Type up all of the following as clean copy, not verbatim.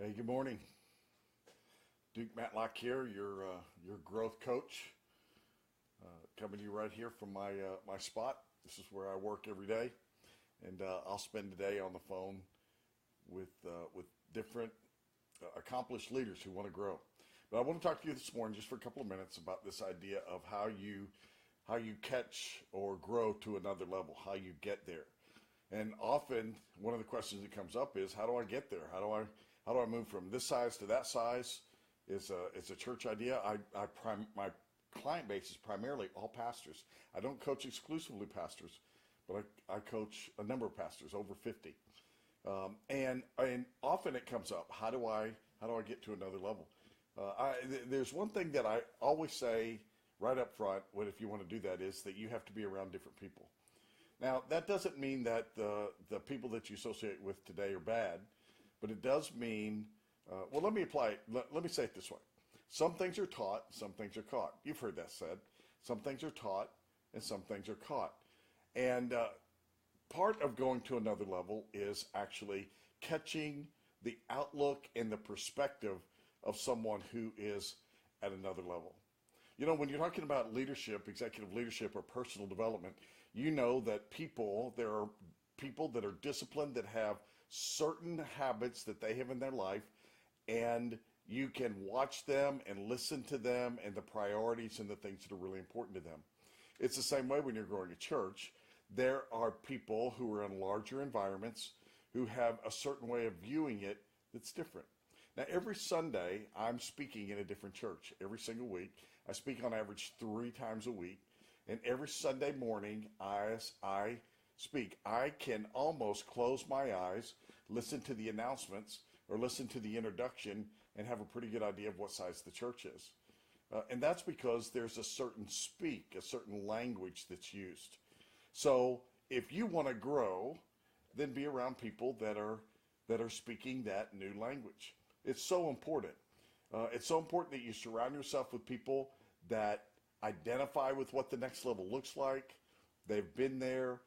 Hey, good morning. Duke Matlock here, your growth coach, coming to you right here from my spot. This is where I work every day, and I'll spend the day on the phone with different accomplished leaders who want to grow. But I want to talk to you this morning just for a couple of minutes about this idea of how you catch or grow to another level, how you get there. And often one of the questions that comes up is, how do I get there? How do I move from this size to that size? It's a church idea. My client base is primarily all pastors. I don't coach exclusively pastors, but I coach a number of pastors, over 50. And often it comes up, how do I get to another level? There's one thing that I always say right up front, if you want to do that, is that you have to be around different people. Now, that doesn't mean that the people that you associate with today are bad, but it does mean, well, let me apply it. Let me say it this way. Some things are taught, some things are caught. You've heard that said. Some things are taught, and some things are caught. And part of going to another level is actually catching the outlook and the perspective of someone who is at another level. You know, when you're talking about leadership, executive leadership, or personal development, you know that there are people that are disciplined, that have certain habits that they have in their life, and you can watch them and listen to them and the priorities and the things that are really important to them. It's the same way when you're growing a church. There are people who are in larger environments who have a certain way of viewing it that's different. Now, every Sunday, I'm speaking in a different church. Every single week, I speak on average 3 times a week. And every Sunday morning, I speak. I can almost close my eyes, listen to the announcements, or listen to the introduction, and have a pretty good idea of what size the church is. And that's because there's a certain language that's used. So if you want to grow, then be around people that are speaking that new language. It's so important. It's so important that you surround yourself with people that identify with what the next level looks like. They've been there.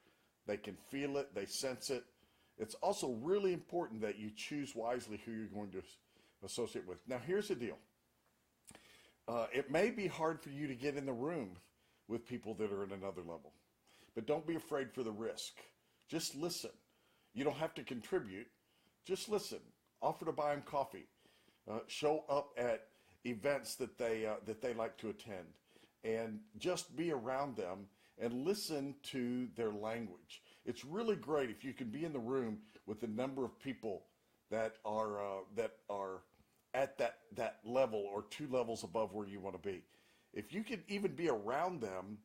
They can feel it. They sense it. It's also really important that you choose wisely who you're going to associate with. Now, here's the deal. It may be hard for you to get in the room with people that are at another level, but don't be afraid for the risk. Just listen. You don't have to contribute. Just listen. Offer to buy them coffee. Show up at events that they like to attend, and just be around them and listen to their language. It's really great if you can be in the room with a number of people that are at that level or 2 levels above where you want to be. If you can even be around them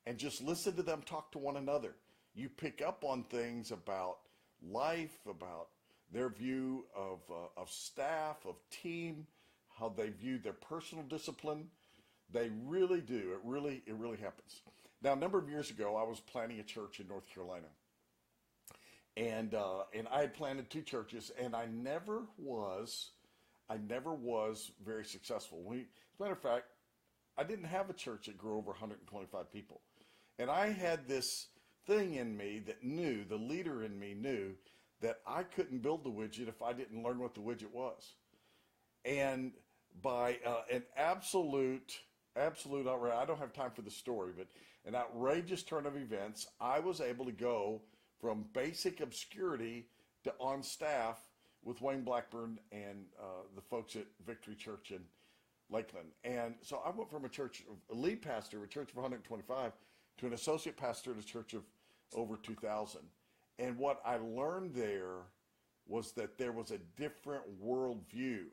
and just listen to them talk to one another, you pick up on things about life, about their view of staff, of team, how they view their personal discipline. They really do. It really happens. Now, a number of years ago, I was planning a church in North Carolina, and I had planted 2 churches, and I never was very successful. As a matter of fact, I didn't have a church that grew over 125 people, and I had this thing in me that knew, the leader in me knew, that I couldn't build the widget if I didn't learn what the widget was. And by an absolute outrage, I don't have time for the story, but an outrageous turn of events, I was able to go from basic obscurity to on staff with Wayne Blackburn and the folks at Victory Church in Lakeland. And so I went from a lead pastor of a church of 125 to an associate pastor at a church of over 2,000. And what I learned there was that there was a different worldview.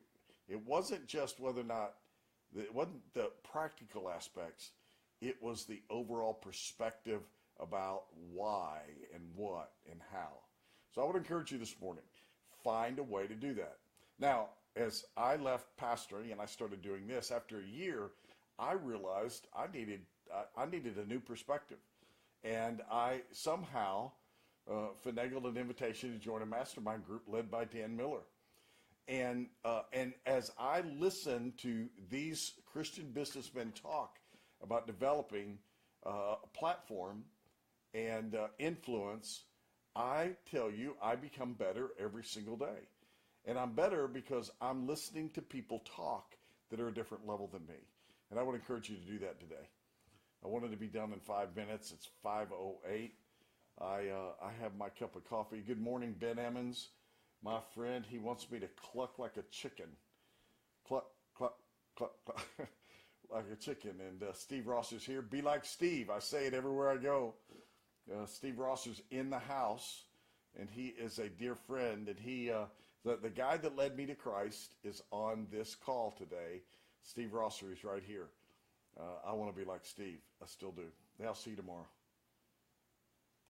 It wasn't just it wasn't the practical aspects. It was the overall perspective about why and what and how. So I would encourage you this morning, find a way to do that. Now, as I left pastoring and I started doing this, after a year, I realized I needed a new perspective. And I somehow finagled an invitation to join a mastermind group led by Dan Miller. And as I listened to these Christian businessmen talk about developing a platform and influence, I tell you, I become better every single day. And I'm better because I'm listening to people talk that are a different level than me. And I would encourage you to do that today. I wanted to be done in 5 minutes. It's 5:08. I have my cup of coffee. Good morning, Ben Emmons, my friend. He wants me to cluck like a chicken. Cluck, cluck, cluck, cluck, like a chicken. And Steve Ross is here. Be like Steve. I say it everywhere I go. Steve Ross is in the house, and he is a dear friend. And the guy that led me to Christ is on this call today. Steve Rosser is right here. I want to be like Steve. I still do. I'll see you tomorrow.